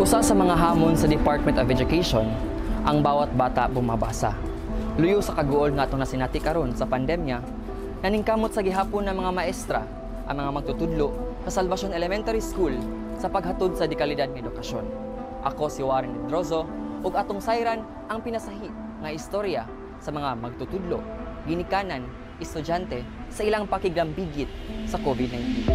Usa sa mga hamon sa Department of Education, ang bawat bata bumabasa. Luyo sa kaguol nga itong nasinati karon sa pandemya, naningkamot sa gihapon ng mga maestra ang mga magtutudlo sa Salvacion Elementary School sa paghatod sa dekalidad ng edukasyon. Ako si Warren Pedroso ug atong sayran ang pinasahi nga istorya sa mga magtutudlo, ginikanan, estudyante sa ilang pakiglambigit sa COVID-19.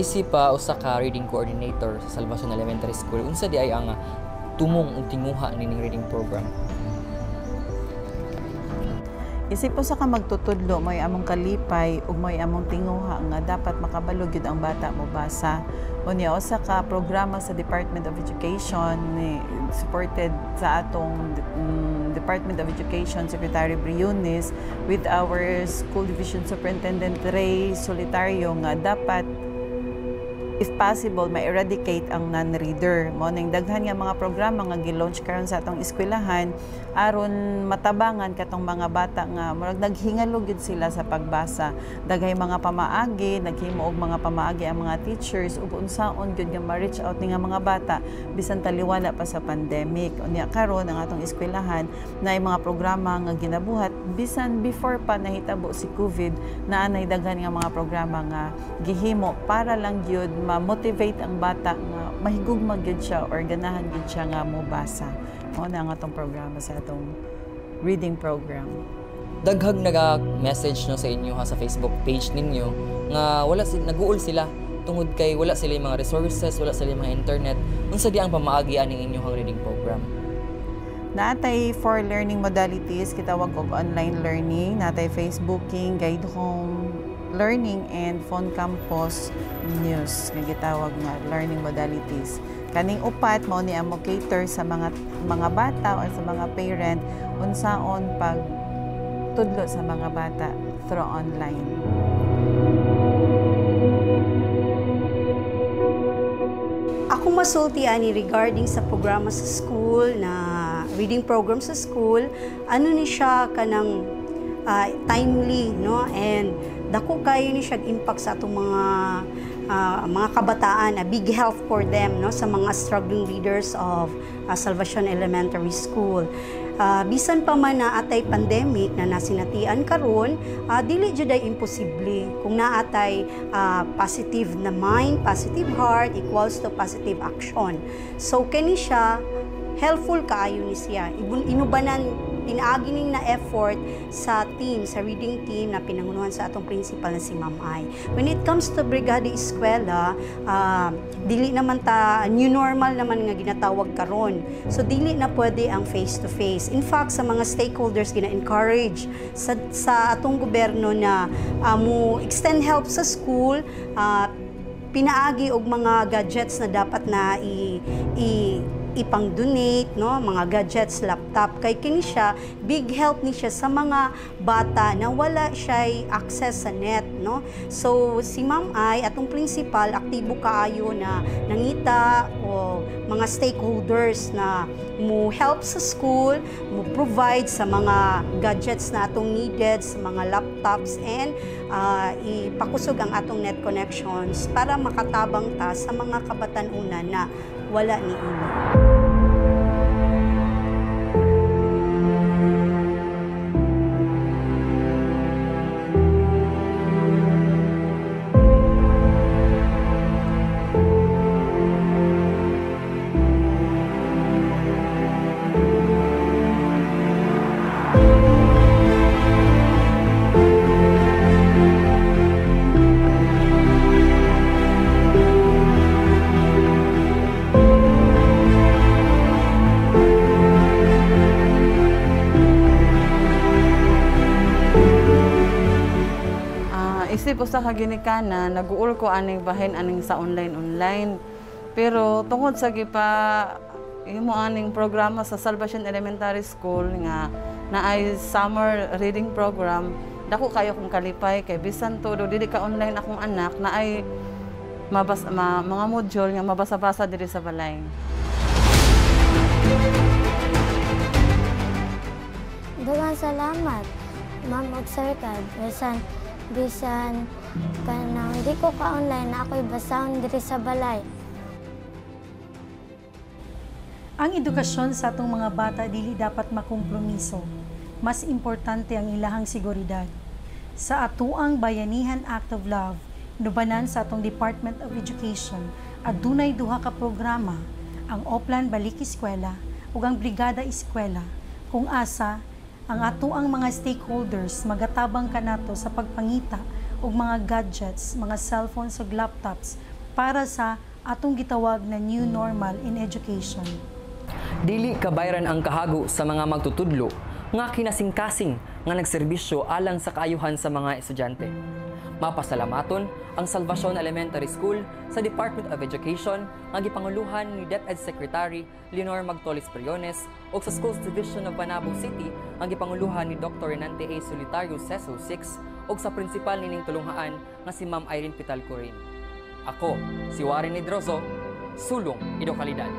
Isip pa usa ka reading coordinator sa Salvacion Elementary School, unsa di ay ang tumong ug tinguha nining reading program? Isip usa ka magtutudlo may among kalipay ug may among tinguha nga dapat makabalo gyud ang bata mo basa. Unya usa ka programa sa Department of Education ni supported sa atong Department of Education Secretary Briones with our School Division Superintendent Ray Solitario nga dapat if possible, ma-eradicate ang non-reader. Mo ning daghan nga mga programa nga gi-launch karon sa atong eskwelahan aron matabangan katong mga bata nga murag naghingalo gyud sila sa pagbasa. Daghay mga pamaagi, naghimo og mga pamaagi ang mga teachers ug unsaon gyud nga ma-reach out ni nga mga bata bisan taliwala pa sa pandemic. Unya karon ang atong eskwelahan naay mga programa nga ginabuhat bisan before pa nahitabo si COVID, naanay daghan nga mga programa nga gihimo para lang gyud ma-motivate ang bata nga mahigugma gyud siya or ganahan gyud siya nga mobasa. Mao na ang atong programa sa atong reading program. Daghag naga-message no sa inyo ha sa Facebook page ninyo nga wala nag-uol sila tungod kay wala sila mga resources, wala sila mga internet. Unsa di ang pamaagi aning inyong reading program? Natay for learning modalities, kitawag og online learning, natay Facebooking, guide home learning and phone campus news nga gitawag nga learning modalities. Kaning upat mao ni amo cater sa mga bata or sa mga parent unsaon pag tudlo sa mga bata through online. Ako masulti ani regarding sa programa sa school na reading program sa school, ano ni siya kanang timely, no, and dako kayo ni siya impact sa atong mga kabataan, a big help for them, no, sa mga struggling readers of Salvacion Elementary School. Bisan pa man na atay pandemic na nasinatian karon, dili jud ay imposible kung naatay positive na mind, positive heart equals to positive action. So kani siya helpful kaayo ni siya. Inubanan pinaagi ning na effort sa team, sa reading team na pinangunuhan sa atong principal na si Ma'am Ai. When it comes to Brigada Eskwela, dili naman ta new normal naman nga ginatawag karon. So dili na pwede ang face to face. In fact, sa mga stakeholders gina-encourage sa atong gobyerno na mo extend help sa school, pinaagi og mga gadgets na dapat na ipang-donate, no, mga gadgets, laptop, kay kini siya big help ni siya sa mga bata na wala siya access sa net, no. So si Ma'am Ai atong principal aktibo kaayo na nangita o mga stakeholders na mo help sa school, mo provide sa mga gadgets na atong needed, sa mga laptops, and ipakusog ang atong net connections para makatabang ta sa mga kabatan-unan na wala ni ini. Isip usa ka ginikanan, naguul ko aning bahin aning sa online. Pero tungod sa gipa imo aning programa sa Salvacion Elementary School nga naay summer reading program, dako kayo kong kalipay kay bisan todo dili ka online akong anak naay mga module nga mabasa-basa diri sa balay. Daghang salamat, ma'am ug sir ka. Bisan kanang di ko ka-online na ako'y basahon diri sa balay. Ang edukasyon sa atong mga bata dili dapat makompromiso. Mas importante ang ilahang seguridad. Sa atuang Bayanihan Act of Love, nubanan sa atong Department of Education, adunay duha ka programa, ang Oplan Balik Eskwela ug ang Brigada Eskwela, kung asa ang atuang mga stakeholders magatabang kanato sa pagpangita og mga gadgets, mga cellphones ug laptops para sa atong gitawag na new normal in education. Dili kabayran ang kahago sa mga magtutudlo nga kinasing-kasing nga nagserbisyo alang sa kaayuhan sa mga estudyante. Mapasalamaton ang Salvacion Elementary School sa Department of Education nga gipanguluhan ni DepEd Secretary Leonor Magtolis Briones o sa Schools Division of Panabo City ang gipanguluhan ni Dr. Renante A. Solitario Seso 6 o sa principal nining tulunghaan nga si Ma'am Irene Pitalcurin. Ako, si Warren Hidrozo, sulong Ido Kalidad.